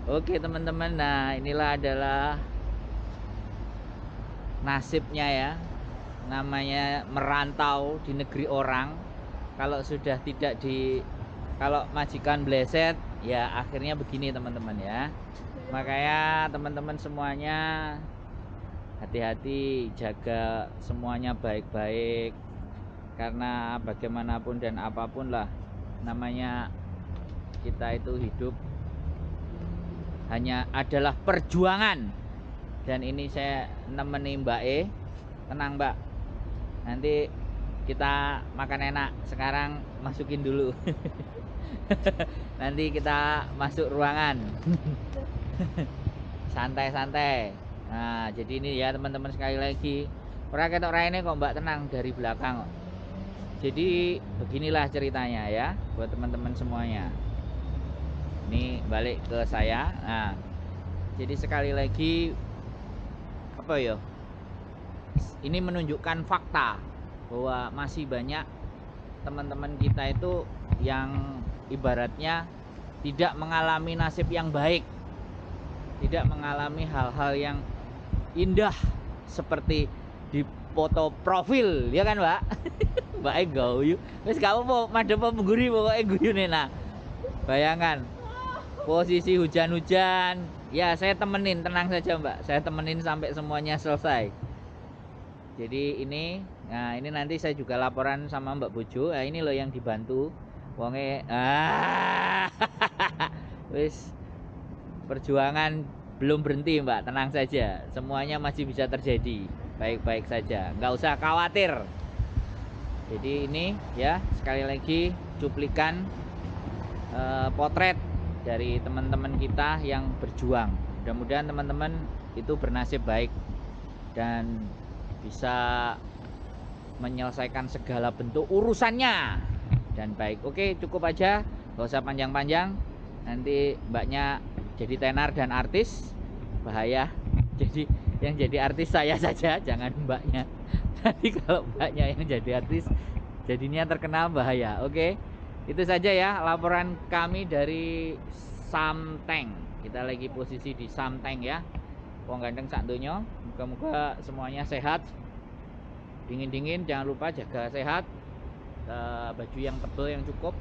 Oke teman-teman, nah inilah adalah nasibnya ya, namanya merantau di negeri orang. Kalau sudah tidak kalau majikan bleset ya akhirnya begini teman-teman ya. Makanya teman-teman semuanya hati-hati, jaga semuanya baik-baik, karena bagaimanapun dan apapun lah, namanya kita itu hidup hanya adalah perjuangan. Dan ini saya nemeni Mbak E. Tenang Mbak, nanti kita makan enak. Sekarang masukin dulu. Nanti kita masuk ruangan. Santai-santai. Nah jadi ini ya teman-teman, sekali lagi ora ketok raine kok Mbak, tenang, dari belakang kok. Jadi beginilah ceritanya ya buat teman-teman semuanya. Ini balik ke saya. Nah jadi sekali lagi apa ya, ini menunjukkan fakta bahwa masih banyak teman-teman kita itu yang ibaratnya tidak mengalami nasib yang baik, tidak mengalami hal-hal yang indah seperti di foto profil, ya kan Mbak? Mbak guyu wis gak apa-apa, madhep pengguri pokoknya guyune. Nah bayangkan posisi hujan-hujan ya, saya temenin, tenang saja Mbak, saya temenin sampai semuanya selesai. Jadi ini, nah ini nanti saya juga laporan sama Mbak Bojo. Nah ini loh yang dibantu wonge. Wis, perjuangan belum berhenti Mbak, tenang saja, semuanya masih bisa terjadi baik-baik saja, nggak usah khawatir. Jadi ini ya sekali lagi cuplikan potret dari teman-teman kita yang berjuang. Mudah-mudahan teman-teman itu bernasib baik dan bisa menyelesaikan segala bentuk urusannya dan baik. Oke, cukup aja, gak usah panjang-panjang, nanti mbaknya jadi tenar dan artis, bahaya. Jadi yang jadi artis saya saja, jangan mbaknya. Nanti kalau mbaknya yang jadi artis jadinya terkenal, bahaya. Oke, itu saja ya laporan kami dari Samteng. Kita lagi posisi di Samteng ya, wong ganteng sak donya. Moga-moga semuanya sehat, dingin-dingin, jangan lupa jaga sehat, baju yang tebal yang cukup,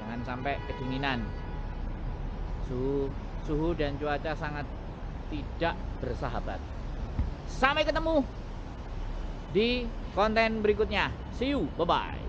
jangan sampai kedinginan. Suhu dan cuaca sangat tidak bersahabat. Sampai ketemu di konten berikutnya. See you, bye bye.